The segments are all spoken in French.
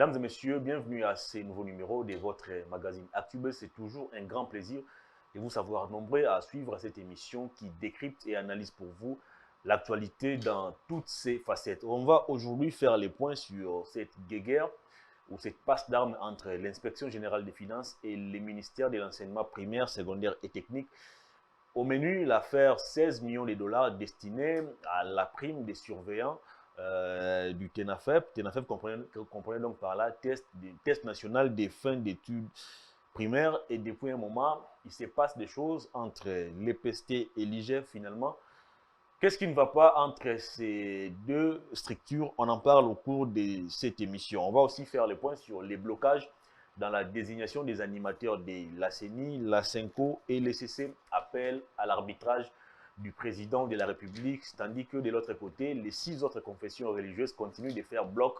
Mesdames et messieurs, bienvenue à ce nouveau numéro de votre magazine ActuBuzz. C'est toujours un grand plaisir de vous savoir nombreux à suivre cette émission qui décrypte et analyse pour vous l'actualité dans toutes ses facettes. On va aujourd'hui faire les points sur cette guéguerre ou cette passe d'armes entre l'inspection générale des finances et les ministères de l'enseignement primaire, secondaire et technique. Au menu, l'affaire 16 millions de dollars destinée à la prime des surveillants du TENAFEP. TENAFEP comprenait donc par là test national des fins d'études primaires. Et depuis un moment, il se passe des choses entre l'EPST et l'IGF finalement. Qu'est-ce qui ne va pas entre ces deux structures? On en parle au cours de cette émission. On va aussi faire le point sur les blocages dans la désignation des animateurs de la CENI, la CENCO et l'ECC appellent à l'arbitrage du président de la République, tandis que de l'autre côté, les 6 autres confessions religieuses continuent de faire bloc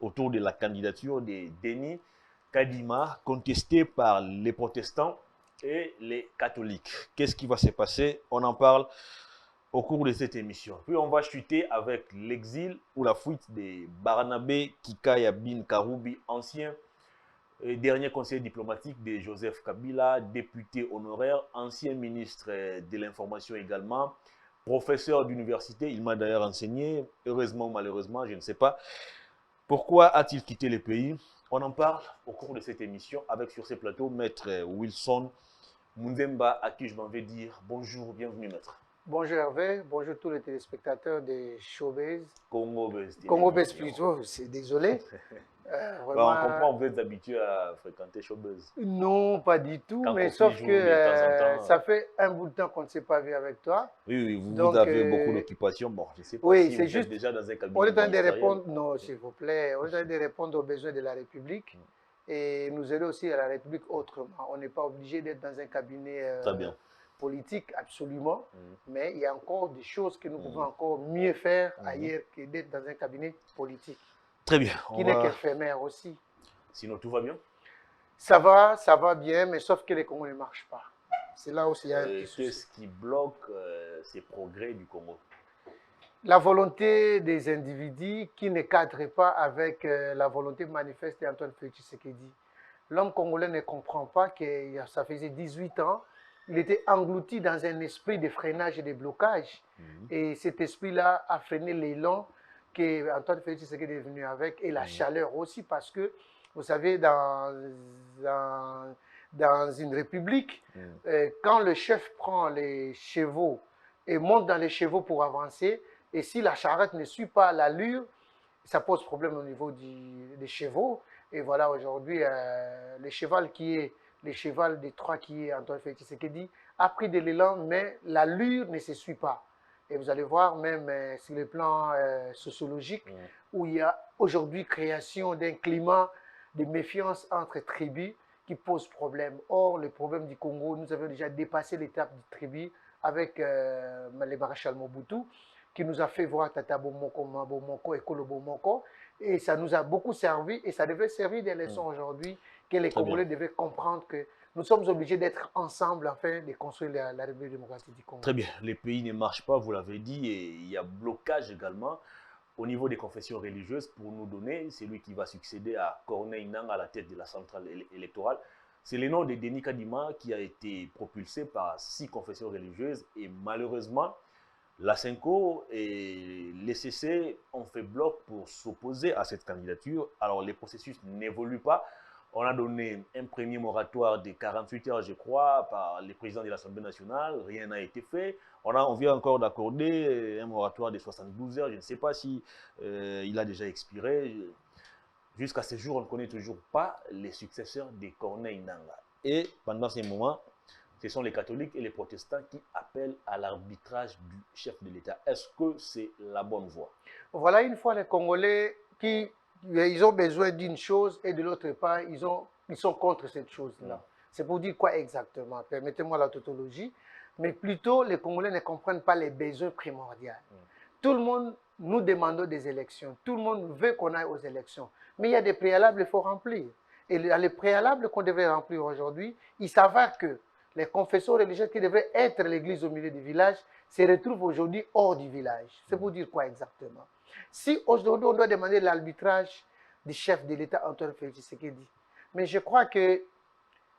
autour de la candidature de Denis Kadima, contestée par les protestants et les catholiques. Qu'est-ce qui va se passer? On en parle au cours de cette émission. Puis on va chuter avec l'exil ou la fuite de Barnabé Kikaya Bin Karoubi, ancien et dernier conseiller diplomatique de Joseph Kabila, député honoraire, ancien ministre de l'Information également, professeur d'université. Il m'a d'ailleurs enseigné, heureusement ou malheureusement, je ne sais pas. Pourquoi a-t-il quitté le pays? On en parle au cours de cette émission avec sur ces plateaux Maître Wilson Mundemba, à qui je m'en vais dire bonjour, bienvenue Maître. Bonjour Hervé, bonjour tous les téléspectateurs de Showbiz. Congo-Buzz. Congo-Buzz plutôt, c'est désolé. Vraiment... On comprend, vous êtes habitué à fréquenter Showbiz. Non, pas du tout, quand mais sauf que de temps en temps, ça fait un bout de temps qu'on ne s'est pas vu avec toi. Oui, vous avez beaucoup d'occupations. Bon, je ne sais pas si vous êtes déjà dans un cabinet. On est en train de répondre, non, s'il vous plaît, on est en train de répondre aux besoins de la République et nous aider aussi à la République autrement. On n'est pas obligé d'être dans un cabinet politique, absolument, mais il y a encore des choses que nous pouvons encore mieux faire ailleurs que d'être dans un cabinet politique. Très bien. Qui n'est qu'éphémère aussi. Sinon, tout va bien? Ça va bien, mais sauf que les Congos ne marchent pas. C'est là aussi il y a un petit souci. Qu'est-ce qui bloque ces progrès du Congo? La volonté des individus qui ne cadrent pas avec la volonté manifeste d'Antoine Félix Tshisekedi. L'homme congolais ne comprend pas que ça faisait 18 ans, il était englouti dans un esprit de freinage et de blocage. Et cet esprit-là a freiné l'élan que Antoine Félix Tshisekedi est venu avec et la chaleur aussi parce que, vous savez, dans une république, quand le chef prend les chevaux et monte dans les chevaux pour avancer, et si la charrette ne suit pas l'allure, ça pose problème au niveau des chevaux. Et voilà, aujourd'hui, le cheval des trois qui est Antoine Félix Tshisekedi a pris de l'élan, mais l'allure ne se suit pas. Et vous allez voir, même sur le plan sociologique, où il y a aujourd'hui création d'un climat de méfiance entre tribus qui pose problème. Or, le problème du Congo, nous avons déjà dépassé l'étape du tribu avec le maréchal Mobutu, qui nous a fait voir Tata Bomoko, Mabomoko et Kolo Bomoko. Et ça nous a beaucoup servi, et ça devait servir des leçons aujourd'hui, que les Congolais devaient comprendre que nous sommes obligés d'être ensemble afin de construire la République démocratique du Congo. Très bien, les pays ne marchent pas, vous l'avez dit, et il y a blocage également au niveau des confessions religieuses. Pour nous donner, c'est lui qui va succéder à Corneille Nangaa à la tête de la centrale électorale. C'est le nom de Denis Kadima qui a été propulsé par 6 confessions religieuses, et malheureusement, la CENCO et l'ECC ont fait bloc pour s'opposer à cette candidature. Alors, les processus n'évoluent pas. On a donné un premier moratoire de 48 heures, je crois, par le président de l'Assemblée nationale. Rien n'a été fait. On vient encore d'accorder un moratoire de 72 heures. Je ne sais pas si il a déjà expiré. Jusqu'à ce jour, on ne connaît toujours pas les successeurs de Corneille Nangaa. Et pendant ces moments, ce sont les catholiques et les protestants qui appellent à l'arbitrage du chef de l'État. Est-ce que c'est la bonne voie? Voilà une fois les Congolais qui ils ont besoin d'une chose et de l'autre part, ils sont contre cette chose-là. C'est pour dire quoi exactement? Permettez-moi la tautologie. Mais plutôt, les Congolais ne comprennent pas les besoins primordiaux. Tout le monde, nous demandons des élections. Tout le monde veut qu'on aille aux élections. Mais il y a des préalables qu'il faut remplir. Et les préalables qu'on devait remplir aujourd'hui, il s'avère que les confessions religieuses qui devraient être l'église au milieu du village se retrouvent aujourd'hui hors du village. C'est pour dire quoi exactement? Si aujourd'hui on doit demander l'arbitrage du chef de l'État Antoine Félix Tshisekedi. Mais je crois que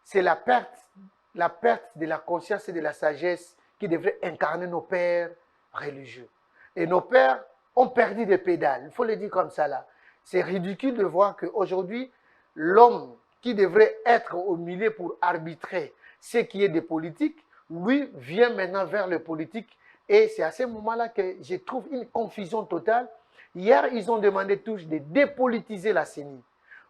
c'est la perte de la conscience et de la sagesse qui devrait incarner nos pères religieux. Et nos pères ont perdu des pédales, il faut le dire comme ça là. C'est ridicule de voir qu'aujourd'hui, l'homme qui devrait être au milieu pour arbitrer ce qui est des politiques, lui vient maintenant vers le politique. Et c'est à ce moment-là que je trouve une confusion totale. Hier, ils ont demandé tous de dépolitiser la CENI.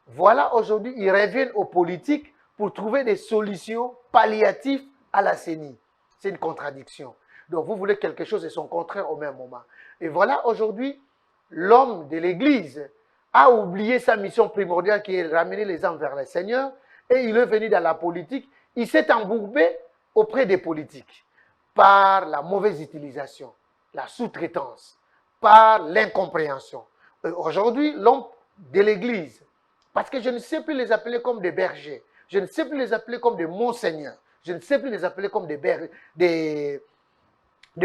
Voilà, aujourd'hui, ils reviennent aux politiques pour trouver des solutions palliatives à la CENI. C'est une contradiction. Donc, vous voulez quelque chose et son contraire au même moment. Et voilà, aujourd'hui, l'homme de l'Église a oublié sa mission primordiale qui est de ramener les âmes vers le Seigneur et il est venu dans la politique. Il s'est embourbé auprès des politiques par la mauvaise utilisation, la sous-traitance, par l'incompréhension. Aujourd'hui, l'homme de l'Église, parce que je ne sais plus les appeler comme des bergers, je ne sais plus les appeler comme des monseigneurs, je ne sais plus les appeler comme des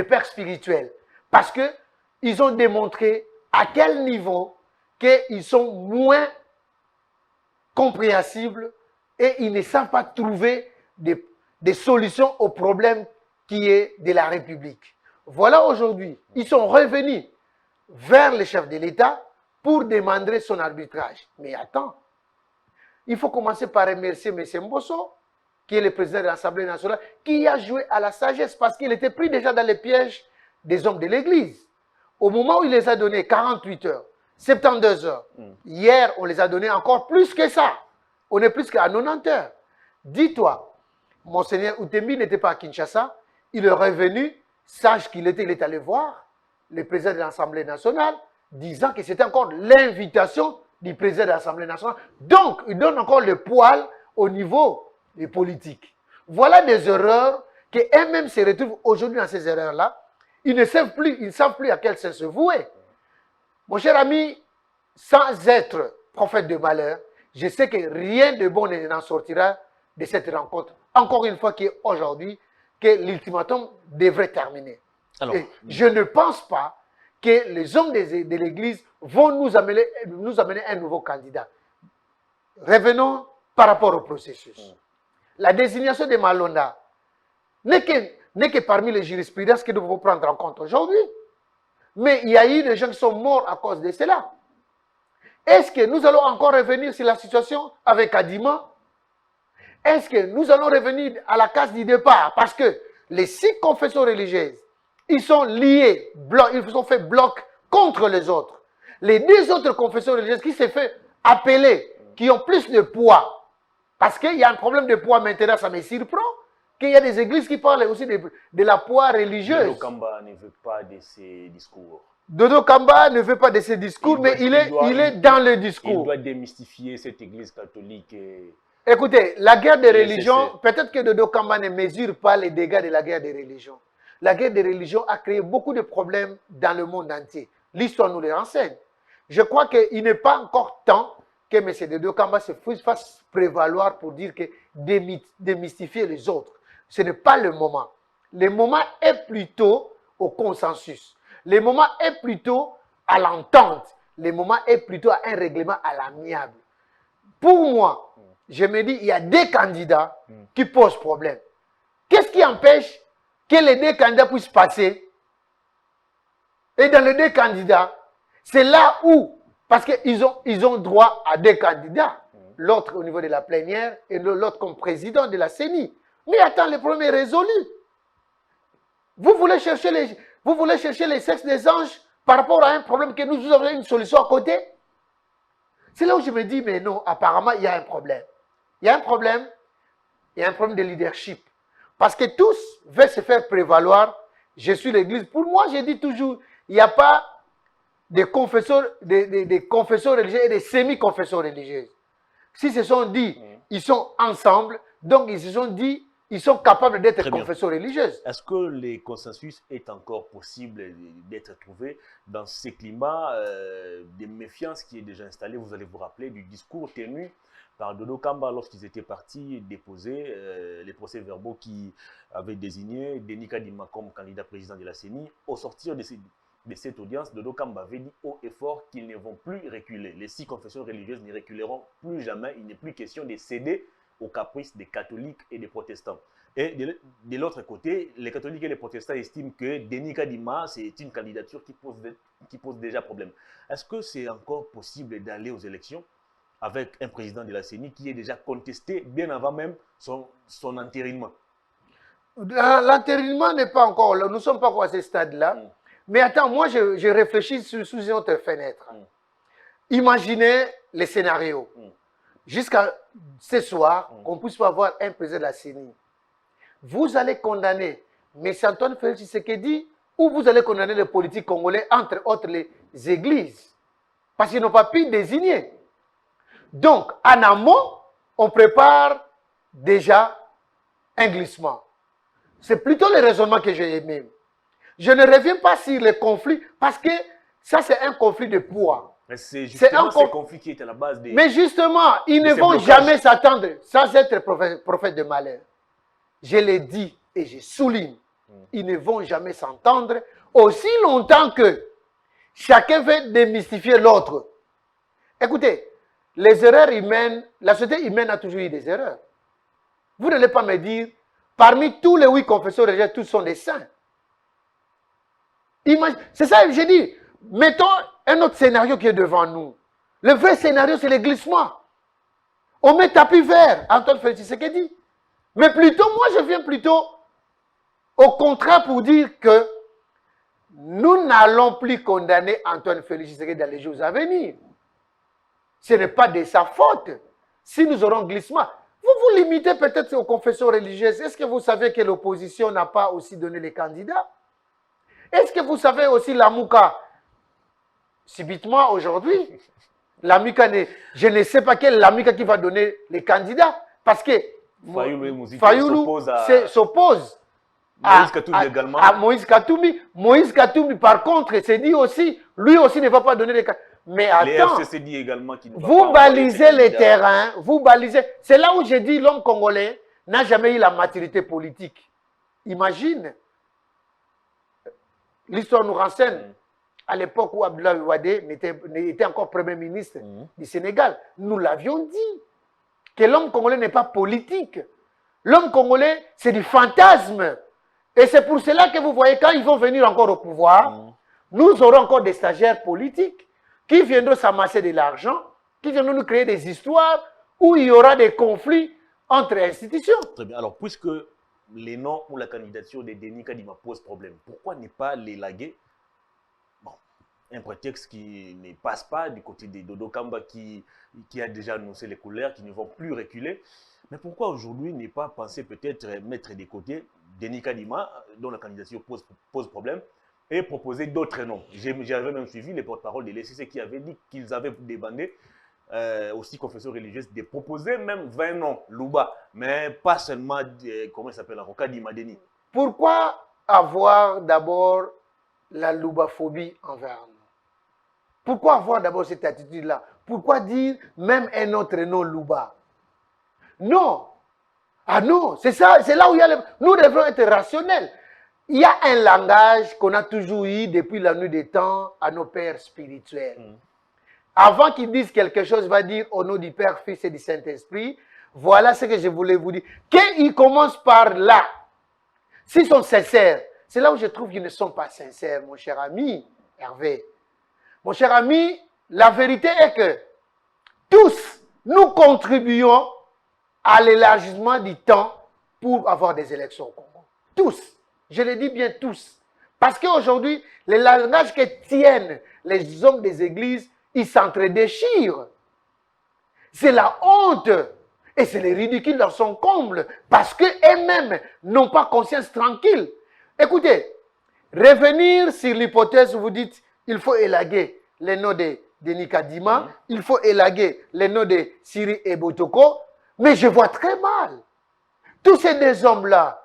pères spirituels, parce qu'ils ont démontré à quel niveau qu'ils sont moins compréhensibles et ils ne savent pas trouver des solutions au problème qui est de la République. Voilà aujourd'hui, ils sont revenus vers le chef de l'État pour demander son arbitrage. Mais attends, il faut commencer par remercier M. Mbosso, qui est le président de l'Assemblée nationale, qui a joué à la sagesse parce qu'il était pris déjà dans les pièges des hommes de l'Église. Au moment où il les a donnés 48 heures, 72 heures, hier, on les a donnés encore plus que ça. On est plus qu'à 90 heures. Dis-toi, Monseigneur Outembi n'était pas à Kinshasa, il est revenu, sache qu'il était, il est allé voir le président de l'Assemblée nationale, disant que c'était encore l'invitation du président de l'Assemblée nationale. Donc, il donne encore le poil au niveau des politiques. Voilà des erreurs qu'eux-mêmes se retrouvent aujourd'hui dans ces erreurs-là. Ils ne savent plus à quel sens se vouer. Mon cher ami, sans être prophète de malheur, je sais que rien de bon n'en sortira de cette rencontre. Encore une fois, qui est aujourd'hui, que l'ultimatum devrait terminer. Alors, je ne pense pas que les hommes de l'Église vont nous amener un nouveau candidat. Revenons par rapport au processus. La désignation de Malonda n'est que parmi les jurisprudences que nous devons prendre en compte aujourd'hui. Mais il y a eu des gens qui sont morts à cause de cela. Est-ce que nous allons encore revenir sur la situation avec Kadima? Est-ce que nous allons revenir à la case du départ? Parce que les 6 confessions religieuses, ils sont liés, ils sont fait bloc contre les autres. Les 2 autres confessions religieuses qui s'est fait appeler, qui ont plus de poids, parce qu'il y a un problème de poids maintenant, ça me surprend, qu'il y a des églises qui parlent aussi de la poids religieuse. Dodo Kamba ne veut pas de ces discours. Dodo Kamba ne veut pas de ces discours, mais il est dans le discours. Il doit démystifier cette église catholique. Écoutez, la guerre des religions, peut-être que Dodo Kamba ne mesure pas les dégâts de la guerre des religions. La guerre des religions a créé beaucoup de problèmes dans le monde entier. L'histoire nous les renseigne. Je crois qu'il n'est pas encore temps que M. Dodo Kamba se fasse prévaloir pour dire que démystifier les autres. Ce n'est pas le moment. Le moment est plutôt au consensus. Le moment est plutôt à l'entente. Le moment est plutôt à un règlement à l'amiable. Pour moi, je me dis, il y a 2 candidats qui posent problème. Qu'est-ce qui empêche que les 2 candidats puissent passer? Et dans les 2 candidats, c'est là où, parce qu'ils ont droit à 2 candidats, l'autre au niveau de la plénière et l'autre comme président de la CENI. Mais attends, le premier est résolu. Vous voulez chercher les sexes des anges par rapport à un problème que nous avons une solution à côté? C'est là où je me dis, mais non, apparemment, il y a un problème. Il y a un problème de leadership. Parce que tous veulent se faire prévaloir, je suis l'Église. Pour moi, je dis toujours, il n'y a pas des confesseurs religieux et des semi-confesseurs religieuses. Si se sont dit, ils sont ensemble, donc ils se sont dit, ils sont capables d'être confesseurs religieuses. Est-ce que le consensus est encore possible d'être trouvé dans ce climat de méfiance qui est déjà installé? Vous allez vous rappeler du discours tenu par Dodo Kamba lorsqu'ils étaient partis déposer les procès-verbaux qui avaient désigné Denis Kadima comme candidat président de la CENI. Au sortir de de cette audience, Dodo Kamba avait dit haut et fort qu'ils ne vont plus reculer. Les 6 confessions religieuses ne reculeront plus jamais. Il n'est plus question de céder aux caprices des catholiques et des protestants. Et de l'autre côté, les catholiques et les protestants estiment que Denis Kadima, c'est une candidature qui pose déjà problème. Est-ce que c'est encore possible d'aller aux élections avec un président de la CENI qui est déjà contesté bien avant même son entérinement? L'entérinement n'est pas encore là. Nous ne sommes pas encore à ce stade-là. Mais attends, moi, je réfléchis sous une autre fenêtre. Imaginez les scénarios. Jusqu'à ce soir, qu'on puisse pas avoir un président de la CENI. Vous allez condamner M. Antoine Félix Tshisekedi ou vous allez condamner les politiques congolais, entre autres les églises, parce qu'ils n'ont pas pu désigner. Donc, en amont, on prépare déjà un glissement. C'est plutôt le raisonnement que j'ai aimé. Je ne reviens pas sur les conflits, parce que ça, c'est un conflit de poids. Mais c'est justement ce conflit qui est à la base des... Mais justement, ils ne vont jamais s'attendre, sans être prophète de malheur. Je l'ai dit et je souligne, ils ne vont jamais s'entendre aussi longtemps que chacun veut démystifier l'autre. Écoutez, les erreurs humaines, la société humaine a toujours eu des erreurs. Vous n'allez pas me dire, parmi tous les 8 confesseurs religieux, tous sont des saints. C'est ça que j'ai dit. Mettons un autre scénario qui est devant nous. Le vrai scénario, c'est le glissement. On met tapis vert, Antoine Félix Tshisekedi. Mais plutôt, moi, je viens plutôt au contraire pour dire que nous n'allons plus condamner Antoine Félix Tshisekedi dans les jours à venir. Ce n'est pas de sa faute si nous aurons glissement. Vous vous limitez peut-être aux confessions religieuses. Est-ce que vous savez que l'opposition n'a pas aussi donné les candidats? Est-ce que vous savez aussi la Mouka? Subitement aujourd'hui, la Mouka, je ne sais pas quelle la Mouka qui va donner les candidats. Parce que Fayoulou s'oppose à Moïse Katoumi. Moïse Katoumi, par contre, s'est dit aussi, lui aussi ne va pas donner les candidats. Mais attends, également qui vous balisez les terrains, vous balisez. C'est là où j'ai dit l'homme congolais n'a jamais eu la maturité politique. Imagine. L'histoire nous renseigne. À l'époque où Abdoulaye Wade était encore Premier ministre du Sénégal, nous l'avions dit que l'homme congolais n'est pas politique. L'homme congolais, c'est du fantasme. Et c'est pour cela que vous voyez, quand ils vont venir encore au pouvoir, nous aurons encore des stagiaires politiques qui viendront s'amasser de l'argent, qui viendront nous créer des histoires où il y aura des conflits entre institutions. Très bien. Alors, puisque les noms ou la candidature de Denis Kadima pose problème, pourquoi ne pas les laguer? Bon, un prétexte qui ne passe pas du côté de Dodo Kamba qui a déjà annoncé les couleurs, qui ne vont plus reculer. Mais pourquoi aujourd'hui ne pas penser peut-être mettre de côté Denis Kadima, dont la candidature pose problème, et proposer d'autres noms? J'avais même suivi les porte-paroles de l'ECC qui avaient dit qu'ils avaient demandé aussi confessions religieuses de proposer même 20 noms, Louba, mais pas seulement, comment il s'appelle, Rokadi Madeni. Pourquoi avoir d'abord la loubaphobie envers nous? Pourquoi avoir d'abord cette attitude-là? Pourquoi dire même un autre nom Louba? Non. Ah non, c'est ça, c'est là où il y a nous devons être rationnels. Il y a un langage qu'on a toujours eu depuis la nuit des temps à nos pères spirituels. Avant qu'ils disent quelque chose, il va dire au nom du Père, Fils et du Saint-Esprit. Voilà ce que je voulais vous dire. Qu'ils commencent par là, s'ils sont sincères, c'est là où je trouve qu'ils ne sont pas sincères, mon cher ami Hervé. Mon cher ami, la vérité est que tous, nous contribuons à l'élargissement du temps pour avoir des élections au Congo. Tous. Je le dis bien tous. Parce qu'aujourd'hui, le langage que tiennent les hommes des églises, ils s'entre-déchirent. C'est la honte. Et c'est le ridicule dans son comble. Parce qu'eux-mêmes n'ont pas conscience tranquille. Écoutez, revenir sur l'hypothèse où vous dites il faut élaguer les noms de Denis Kadima, il faut élaguer les noms de Siri et Botoko, mais je vois très mal. Tous ces deux hommes-là,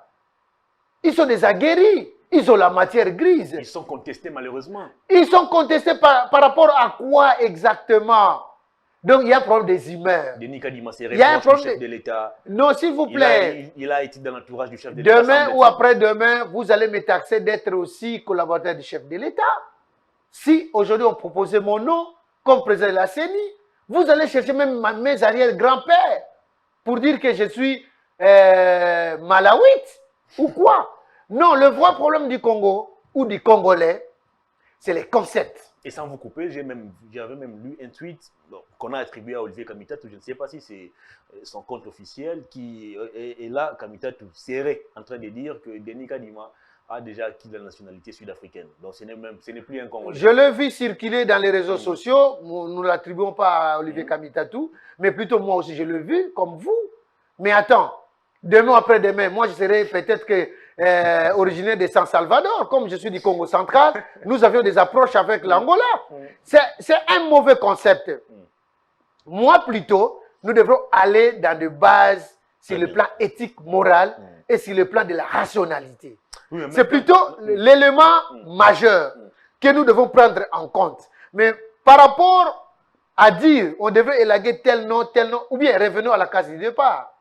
ils sont des aguerris. Ils ont la matière grise. Ils sont contestés malheureusement. Ils sont contestés par rapport à quoi exactement? Donc il y a un problème des humeurs. Denis Kadima, c'est réponse du chef de l'État. Non, s'il vous plaît. Il a été dans l'entourage du chef de l'État. Demain ou après-demain, vous allez me taxer d'être aussi collaborateur du chef de l'État. Si aujourd'hui on proposait mon nom comme président de la CENI, vous allez chercher même mes arrière-grands-pères pour dire que je suis malawite ou quoi. Non, le vrai problème du Congo ou du Congolais, c'est les concepts. Et sans vous couper, j'avais même lu un tweet qu'on a attribué à Olivier Kamitatou, je ne sais pas si c'est son compte officiel, et là, Kamitatou serait en train de dire que Denis Kadima a déjà acquis la nationalité sud-africaine. Donc ce n'est plus un Congolais. Je l'ai vu circuler dans les réseaux sociaux, nous ne l'attribuons pas à Olivier Kamitatou, mais plutôt moi aussi je l'ai vu, comme vous. Mais attends, demain après-demain, moi je serai peut-être que originaire de San Salvador, comme je suis du Congo central, nous avions des approches avec l'Angola. C'est un mauvais concept. Moi plutôt, nous devrons aller dans des bases sur le plan éthique, moral et sur le plan de la rationalité. Oui, c'est plutôt l'élément majeur que nous devons prendre en compte. Mais par rapport à dire on devrait élaguer tel nom, ou bien revenons à la case du départ,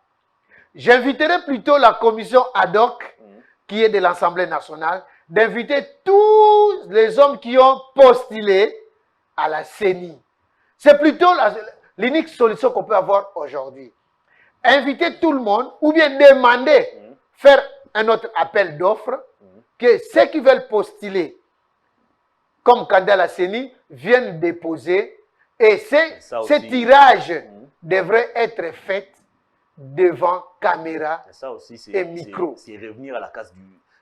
j'inviterai plutôt la commission ad hoc qui est de l'Assemblée nationale d'inviter tous les hommes qui ont postulé à la CENI. C'est plutôt l'unique solution qu'on peut avoir aujourd'hui. Inviter tout le monde ou bien demander, faire un autre appel d'offres, que ceux qui veulent postuler comme candidat à la CENI viennent déposer et ces tirages devraient être faits devant caméra et micro. C'est revenir à la case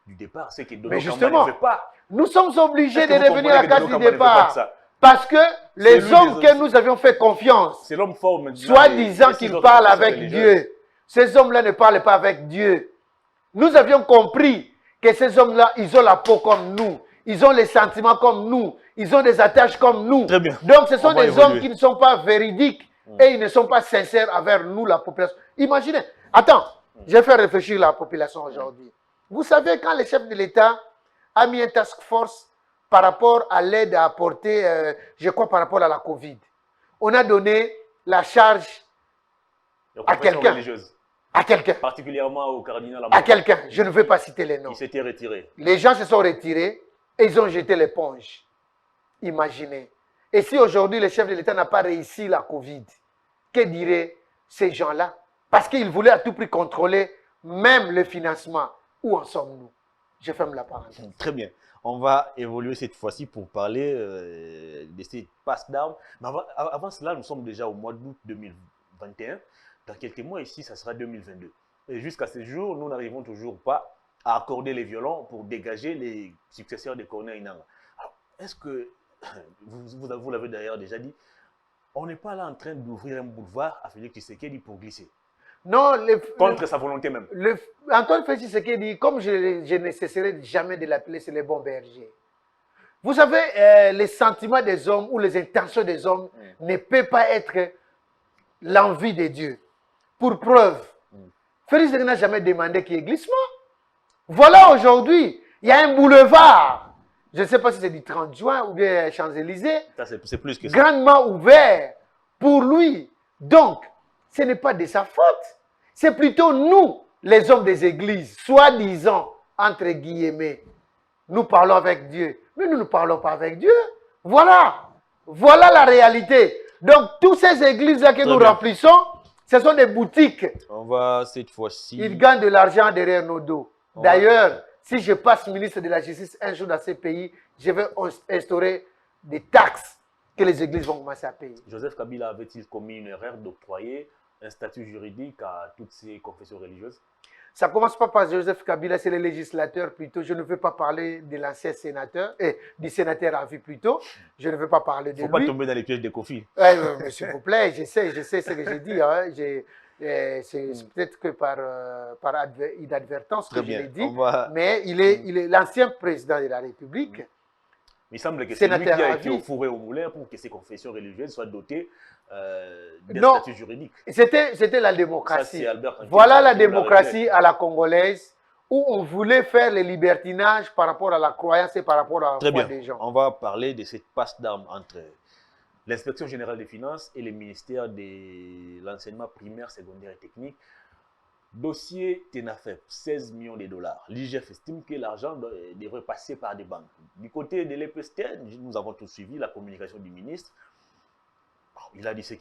du départ, c'est que mais justement, ne veut pas. Nous sommes obligés de revenir à la case du départ. Parce que les hommes que nous avions fait confiance, soit disant qu'ils parlent avec Dieu, ces hommes-là ne parlent pas avec Dieu. Nous avions compris que ces hommes-là, ils ont la peau comme nous. Ils ont les sentiments comme nous. Ils ont des attaches comme nous. Très bien. Donc, ce sont des hommes qui ne sont pas véridiques et ils ne sont pas sincères envers nous, la population. Imaginez. Attends, je vais faire réfléchir la population aujourd'hui. Vous savez, quand le chef de l'État a mis un task force par rapport à l'aide à apporter, je crois par rapport à la Covid, on a donné la charge à quelqu'un. À quelqu'un. Particulièrement au cardinal. À quelqu'un. Je ne veux pas citer les noms. Il s'était retiré. Les gens se sont retirés et ils ont jeté l'éponge. Imaginez. Et si aujourd'hui le chef de l'État n'a pas réussi la Covid, que diraient ces gens-là? Parce qu'ils voulaient à tout prix contrôler même le financement. Où en sommes-nous? Je ferme la parenthèse. Très bien. On va évoluer cette fois-ci pour parler de ces passes d'armes. Mais avant cela, nous sommes déjà au mois d'août 2021. Dans quelques mois ici, ça sera 2022. Et jusqu'à ce jour, nous n'arrivons toujours pas à accorder les violons pour dégager les successeurs de Corneille Nangaa. Alors, est-ce que, vous l'avez d'ailleurs déjà dit, on n'est pas là en train d'ouvrir un boulevard à Félix Tshisekedi pour glisser? Non, contre sa volonté même. Antoine Félix Tshisekedi, comme je ne cesserai jamais de l'appeler, c'est le bon berger. Vous savez, les sentiments des hommes ou les intentions des hommes ne peuvent pas être l'envie de Dieu. Pour preuve, Félix n'a jamais demandé qu'il y ait glissement. Voilà aujourd'hui, il y a un boulevard. Je ne sais pas si c'est du 30 juin ou bien Champs-Élysées. C'est plus que ça. Grandement ouvert pour lui. Donc, ce n'est pas de sa faute. C'est plutôt nous, les hommes des églises, soi-disant, entre guillemets, nous parlons avec Dieu. Mais nous ne parlons pas avec Dieu. Voilà. Voilà la réalité. Donc, toutes ces églises-là que nous remplissons, ce sont des boutiques. On va cette fois-ci. Ils gagnent de l'argent derrière nos dos. D'ailleurs, si je passe ministre de la Justice un jour dans ces pays, je vais instaurer des taxes que les églises vont commencer à payer. Joseph Kabila avait-il commis une erreur d'octroyer un statut juridique à toutes ces confessions religieuses? Ça ne commence pas par Joseph Kabila, c'est le législateur plutôt. Je ne veux pas parler de l'ancien sénateur, du sénateur à vie plutôt. Je ne veux pas parler de lui. Il ne faut pas tomber dans les pièges de Kofi. S'il vous plaît, je sais ce que j'ai dit. Hein. C'est peut-être que par inadvertance que je l'ai dit. Mais il est l'ancien président de la République. Il semble que c'est lui qui a été au fourré au moulin pour que ces confessions religieuses soient dotées d'un statut juridique. C'était la démocratie. Voilà la démocratie à la congolaise où on voulait faire le libertinage par rapport à la croyance et par rapport à la foi des gens. On va parler de cette passe d'armes entre l'Inspection générale des finances et le ministère de l'enseignement primaire, secondaire et technique. Dossier Tenafep, 16 millions de dollars. L'IGF estime que l'argent devrait passer par des banques. Du côté de l'EPST, nous avons tous suivi la communication du ministre. Il a dit ce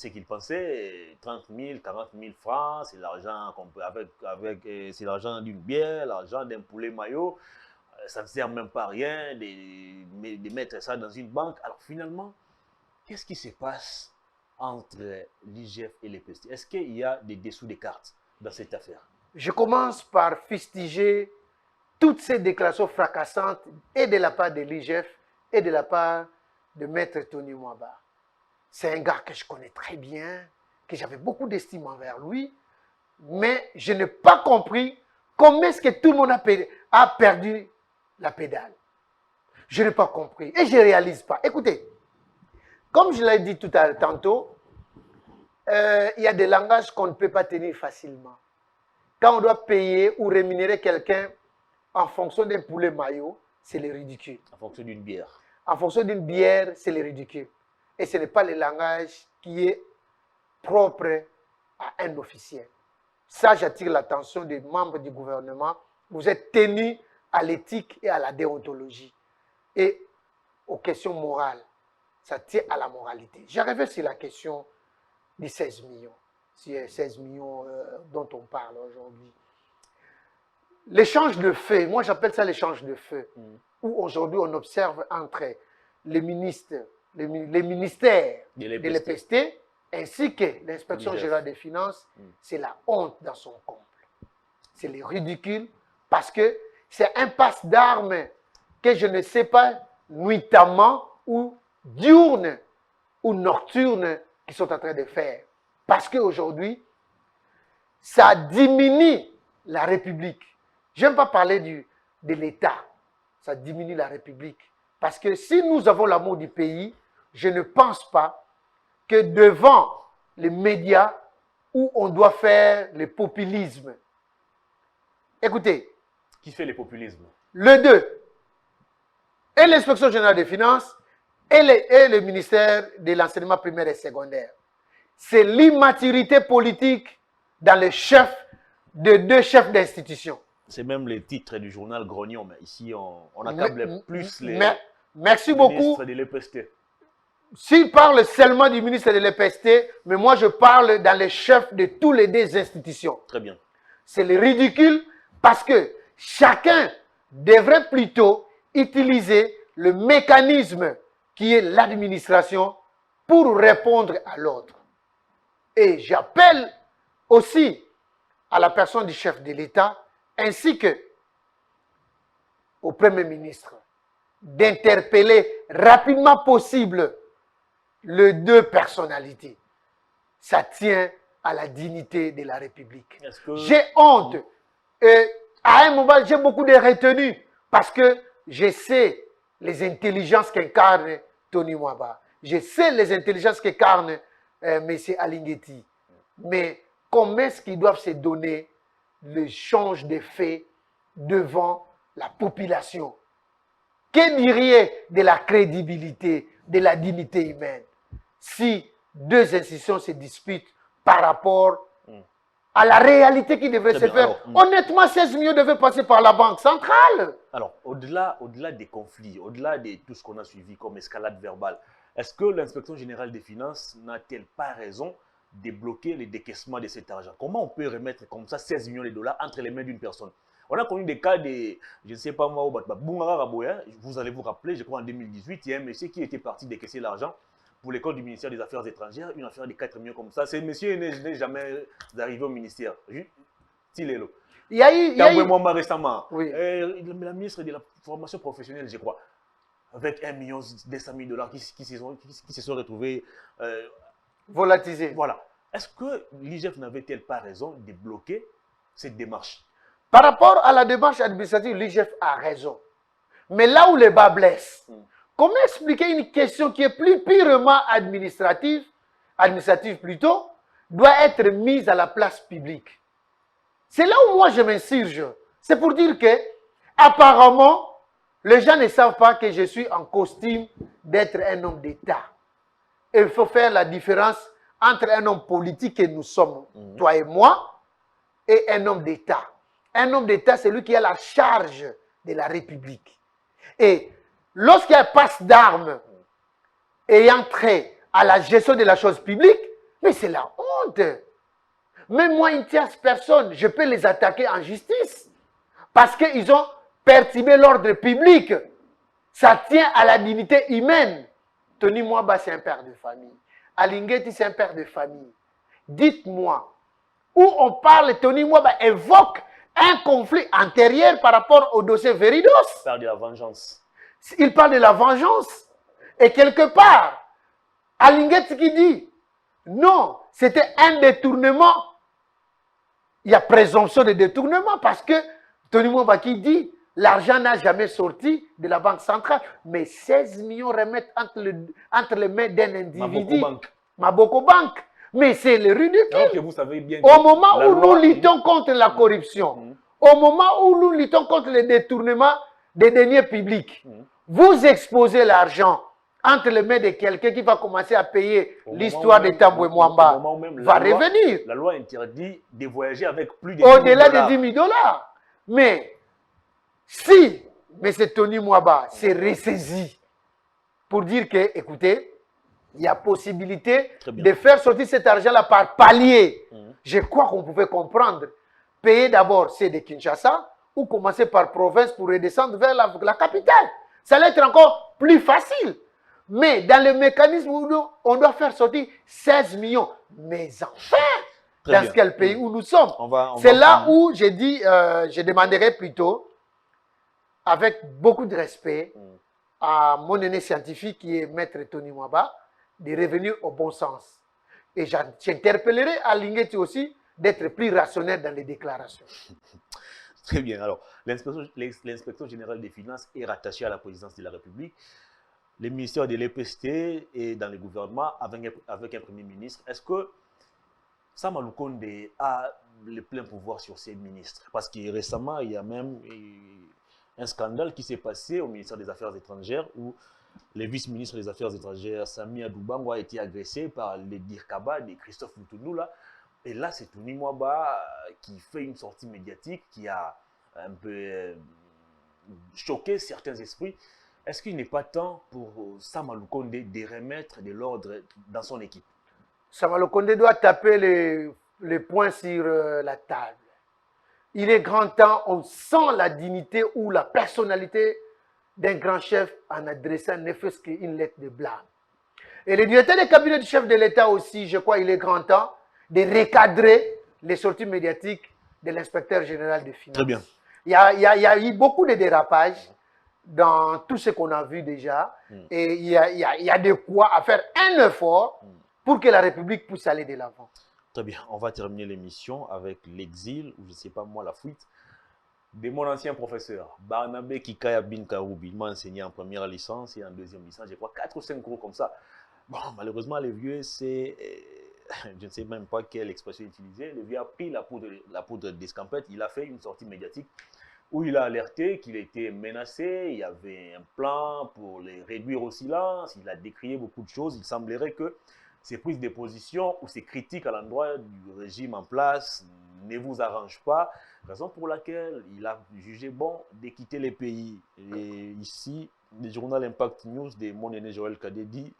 qu'il pensait, 30 000, 40 000 francs, c'est l'argent qu'on peut c'est l'argent d'une bière, l'argent d'un poulet maillot. Ça ne sert même pas à rien de mettre ça dans une banque. Alors finalement, qu'est-ce qui se passe entre l'IGF et l'EPST? Est-ce qu'il y a des dessous des cartes dans cette affaire? Je commence par fustiger toutes ces déclarations fracassantes et de la part de l'IGF et de la part de Maître Tony Mwaba. C'est un gars que je connais très bien, que j'avais beaucoup d'estime envers lui, mais je n'ai pas compris comment est-ce que tout le monde a perdu la pédale. Je n'ai pas compris et je ne réalise pas. Écoutez, comme je l'ai dit tantôt, il y a des langages qu'on ne peut pas tenir facilement. Quand on doit payer ou rémunérer quelqu'un en fonction d'un poulet maillot, c'est le ridicule. En fonction d'une bière. En fonction d'une bière, c'est le ridicule. Et ce n'est pas le langage qui est propre à un officiel. Ça, j'attire l'attention des membres du gouvernement. Vous êtes tenus à l'éthique et à la déontologie. Et aux questions morales. Ça tient à la moralité. J'arrivais sur la question des 16 millions. C'est 16 millions dont on parle aujourd'hui. L'échange de faits, moi j'appelle ça l'échange de faits, où aujourd'hui on observe entre les ministères de l'EPST ainsi que l'inspection générale des finances, c'est la honte dans son comble. C'est le ridicule parce que c'est un passe d'armes que je ne sais pas nuitamment ou diurne ou nocturne qu'ils sont en train de faire. Parce qu'aujourd'hui, ça diminue la République. Je n'aime pas parler de l'État. Ça diminue la République. Parce que si nous avons l'amour du pays, je ne pense pas que devant les médias où on doit faire le populisme. Écoutez. Qui fait le populisme? Le deux. Et l'inspection générale des finances et le ministère de l'enseignement primaire et secondaire. C'est l'immaturité politique dans les chefs de deux chefs d'institution. C'est même le titre du journal Grognon, mais ici on accable plus les merci beaucoup. ministres de l'EPST. S'il parle seulement du ministre de l'EPST, mais moi je parle dans les chefs de tous les deux institutions. Très bien. C'est le ridicule parce que chacun devrait plutôt utiliser le mécanisme qui est l'administration pour répondre à l'autre. Et j'appelle aussi à la personne du chef de l'État ainsi que au Premier ministre d'interpeller rapidement possible les deux personnalités. Ça tient à la dignité de la République. J'ai honte. À un moment, j'ai beaucoup de retenue parce que je sais les intelligences qu'incarne Tony Mwaba. Je sais les intelligences qu'incarne M. Alinguetti. Mais comment est-ce qu'ils doivent se donner l'échange des faits devant la population? Que diriez de la crédibilité, de la dignité humaine si deux institutions se disputent par rapport à la réalité qui devrait se faire? Honnêtement, 16 millions devaient passer par la Banque centrale. Alors, au-delà des conflits, au-delà de tout ce qu'on a suivi comme escalade verbale, est-ce que l'inspection générale des finances n'a-t-elle pas raison de bloquer les décaissements de cet argent? Comment on peut remettre comme ça 16 millions de dollars entre les mains d'une personne? On a connu des cas de, je ne sais pas moi, vous allez vous rappeler, je crois en 2018, il y a un monsieur qui était parti décaisser l'argent pour l'école du ministère des Affaires étrangères, une affaire de 4 millions comme ça. Ce monsieur n'est jamais arrivé au ministère. Tilelo. Il y a eu... Moi récemment. Oui. La ministre de la formation professionnelle, je crois, avec 1 200 000 dollars qui se sont retrouvés volatilisés. Voilà. Est-ce que l'IGF n'avait-elle pas raison de bloquer cette démarche? Par rapport à la démarche administrative, l'IGF a raison. Mais là où les bas blessent, comment expliquer une question qui est plus purement administrative plutôt, doit être mise à la place publique? C'est là où moi je m'insurge. C'est pour dire que, apparemment, les gens ne savent pas que je suis en costume d'être un homme d'État. Il faut faire la différence entre un homme politique que nous sommes, toi et moi, et un homme d'État. Un homme d'État, c'est lui qui a la charge de la République. Et lorsqu'il y a un passe d'armes ayant trait à la gestion de la chose publique, mais c'est la honte. Même moi, une tierce personne, je peux les attaquer en justice parce qu'ils ont perturbé l'ordre public. Ça tient à la dignité humaine. Tony Mwaba, c'est un père de famille. Alingeti, c'est un père de famille. Dites-moi, où on parle, Tony Mwaba évoque un conflit antérieur par rapport au dossier Veridos. Il parle de la vengeance. Il parle de la vengeance. Et quelque part, Alingeti qui dit, non, c'était un détournement. Il y a présomption de détournement parce que Tony Mwaba qui dit, l'argent n'a jamais sorti de la banque centrale, mais 16 millions remettent entre les mains d'un individu. Maboko Bank. Mais c'est le ridicule. Alors que vous savez bien au moment où nous luttons contre la corruption, au moment où nous luttons contre le détournement des deniers publics, vous exposez l'argent entre les mains de quelqu'un qui va commencer à payer l'histoire de Tambwe Mwamba, va revenir. La loi interdit de voyager avec plus de au-delà de 10 000 $. Mais si M. Tony Mwaba s'est ressaisi pour dire que, écoutez, il y a possibilité de faire sortir cet argent-là par palier. Je crois qu'on pouvait comprendre. Payer d'abord ceux de Kinshasa ou commencer par province pour redescendre vers la capitale. Ça allait être encore plus facile. Mais dans le mécanisme où on doit faire sortir 16 millions, mais enfin, dans quel pays où nous sommes? C'est là où j'ai dit, je demanderai plutôt, avec beaucoup de respect, à mon aîné scientifique qui est Maître Tony Mwaba, de revenir au bon sens. Et j'interpellerai Alingeti aussi d'être plus rationnel dans les déclarations. Très bien. Alors, l'inspection générale des finances est rattachée à la présidence de la République. Le ministère de l'EPST est dans le gouvernement avec un premier ministre. Est-ce que Sama Lukonde a le plein pouvoir sur ses ministres? Parce que récemment, il y a même un scandale qui s'est passé au ministère des Affaires étrangères où le vice-ministre des Affaires étrangères, Sami Adoubango, a été agressé par le Dirkaba de Christophe Mutundula. Et là, c'est Tony Mwaba qui fait une sortie médiatique qui a un peu choqué certains esprits. Est-ce qu'il n'est pas temps pour Sama Lukonde de remettre de l'ordre dans son équipe? Sama Lukonde doit taper les poings sur la table. Il est grand temps, on sent la dignité ou la personnalité d'un grand chef en adressant ne fût-ce qu'une lettre de blâme. Et le directeur de cabinet du chef de l'État aussi, je crois qu'il est grand temps de recadrer les sorties médiatiques de l'inspecteur général des finances. Très bien. Il y a eu beaucoup de dérapages dans tout ce qu'on a vu déjà. Et il y a de quoi à faire un effort pour que la République puisse aller de l'avant. Très bien. On va terminer l'émission avec l'exil, ou je ne sais pas moi, la fuite de mon ancien professeur, Barnabé Kikaya Bin Karoubi. Il m'a enseigné en première licence et en deuxième licence, je crois 4 ou 5 cours comme ça. Bon, malheureusement, le vieux, c'est... je ne sais même pas quelle expression utiliser. Le vieux a pris la poudre d'escampette. Il a fait une sortie médiatique où il a alerté qu'il était menacé. Il y avait un plan pour les réduire au silence. Il a décrié beaucoup de choses. Il semblerait que ces prises de position ou ces critiques à l'endroit du régime en place ne vous arrangent pas. Raison pour laquelle il a jugé bon de quitter les pays. Et ici, le journal Impact News de mon aîné Joël Kadé dit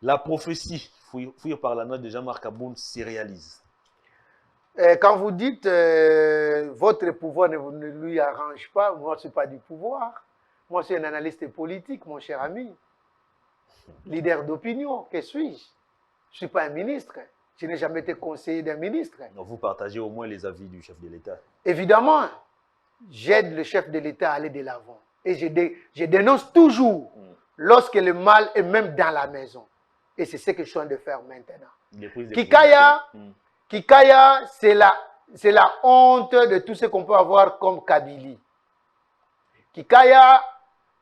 la prophétie fouillée par la note de Jean-Marc Aboun se réalise. Quand vous dites votre pouvoir ne lui arrange pas, moi, ce n'est pas du pouvoir. Moi, je suis un analyste politique, mon cher ami. Leader d'opinion, que suis-je? Je ne suis pas un ministre. Je n'ai jamais été conseiller d'un ministre. Donc vous partagez au moins les avis du chef de l'État. Évidemment, j'aide le chef de l'État à aller de l'avant. Et je dénonce toujours lorsque le mal est même dans la maison. Et c'est ce que je suis en train de faire maintenant. Kikaya, c'est la honte de tout ce qu'on peut avoir comme Kabylie. Kikaya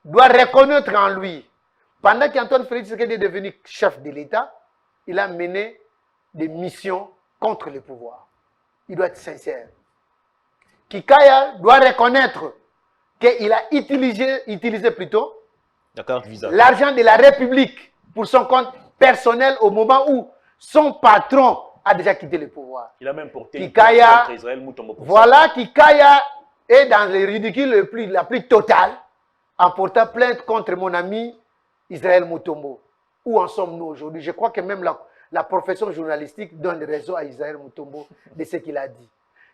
doit reconnaître en lui. Pendant qu'Antoine Félix Tshisekedi est devenu chef de l'État, il a mené des missions contre le pouvoir. Il doit être sincère. Kikaya doit reconnaître qu'il a utilisé plutôt l'argent de la République pour son compte personnel au moment où son patron a déjà quitté le pouvoir. Il a même porté Kikaya, une contre Israël Mutombo pour voilà, Kikaya est dans le ridicule la plus totale en portant plainte contre mon ami Israël Mutombo. Où en sommes-nous aujourd'hui? Je crois que même la profession journalistique donne raison à Israël Mutombo de ce qu'il a dit.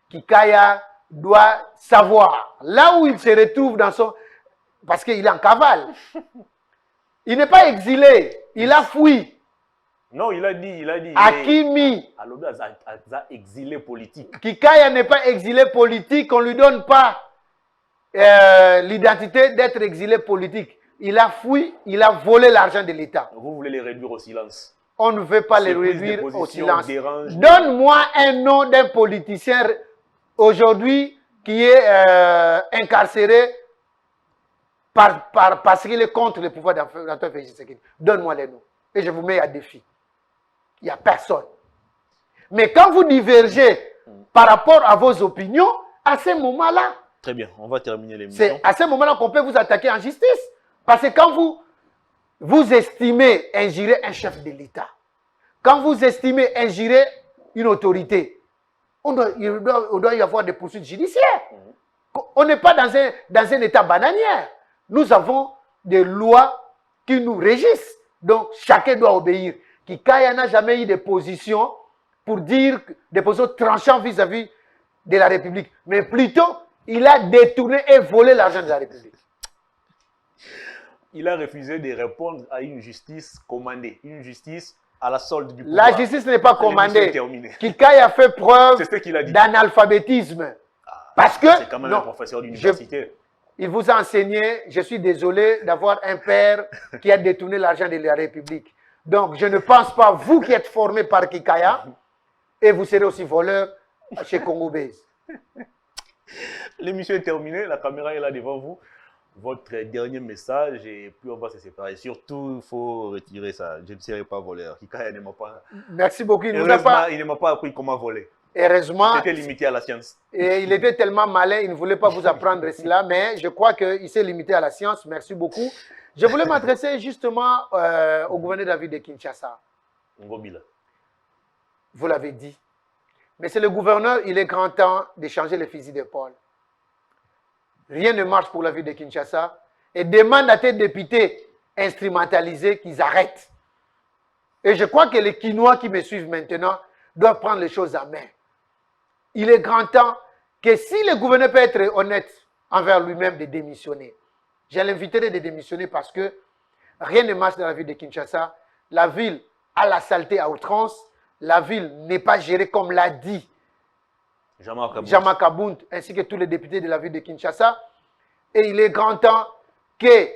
Kikaya doit savoir là où il se retrouve dans son... Parce qu'il est en cavale. Il n'est pas exilé, il a fui. Non, il a dit. Hakimi. Alors, il a exilé politique. Kikaya n'est pas exilé politique, on ne lui donne pas l'identité d'être exilé politique. Il a fui, il a volé l'argent de l'État. Vous voulez les réduire au silence? On ne veut pas les réduire au silence. Dérange. Donne-moi un nom d'un politicien aujourd'hui qui est incarcéré parce qu'il est contre le pouvoir d'Antoine Félix Tshisekedi. Donne-moi les noms. Et je vous mets à défi. Il n'y a personne. Mais quand vous divergez par rapport à vos opinions, à ce moment-là, très bien, on va terminer l'émission. C'est à ce moment-là qu'on peut vous attaquer en justice. Parce que quand vous estimez injurer un chef de l'État, quand vous estimez injurer une autorité, il doit y avoir des poursuites judiciaires. On n'est pas dans un État bananière. Nous avons des lois qui nous régissent. Donc, chacun doit obéir. Kikaya n'a jamais eu de position pour dire des positions tranchantes vis-à-vis de la République. Mais plutôt, il a détourné et volé l'argent de la République. Il a refusé de répondre à une justice commandée. Une justice à la solde du pouvoir. La justice n'est pas commandée. Kikaya a fait preuve d'analphabétisme. Parce que... C'est quand même un professeur d'université. Il vous a enseigné, je suis désolé d'avoir un père qui a détourné l'argent de la République. Donc, je ne pense pas, vous qui êtes formé par Kikaya, et vous serez aussi voleur chez Congo Base. L'émission est terminée, la caméra est là devant vous. Votre dernier message et puis on va se séparer. Surtout, il faut retirer ça. Je ne serai pas voleur. Kikaya ne m'a pas... Merci beaucoup. Il ne m'a pas appris comment voler. Heureusement. C'était limité à la science. Et il était tellement malin, il ne voulait pas vous apprendre cela, mais je crois qu'il s'est limité à la science. Merci beaucoup. Je voulais m'adresser justement au gouverneur de la ville de Kinshasa. Ngobila. Vous l'avez dit. Mais c'est le gouverneur, il est grand temps de changer le fusil d'épaule. Rien ne marche pour la ville de Kinshasa. Et demande à tes députés instrumentalisés qu'ils arrêtent. Et je crois que les Kinois qui me suivent maintenant doivent prendre les choses en main. Il est grand temps que si le gouverneur peut être honnête envers lui-même de démissionner, je l'inviterai de démissionner parce que rien ne marche dans la ville de Kinshasa. La ville a la saleté à outrance. La ville n'est pas gérée comme l'a dit Jama Kabound ainsi que tous les députés de la ville de Kinshasa. Et il est grand temps que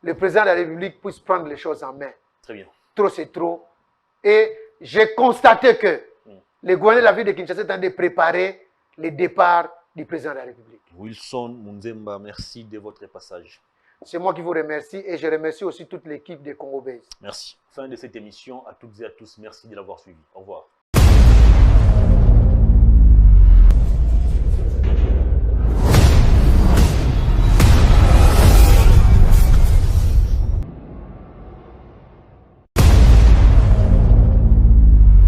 le président de la République puisse prendre les choses en main. Très bien. Trop, c'est trop. Et j'ai constaté que le gouverneur de la ville de Kinshasa est en train de préparer le départ du président de la République. Wilson Munzemba, merci de votre passage. C'est moi qui vous remercie et je remercie aussi toute l'équipe de Congo Base. Merci. Fin de cette émission. À toutes et à tous, merci de l'avoir suivi. Au revoir.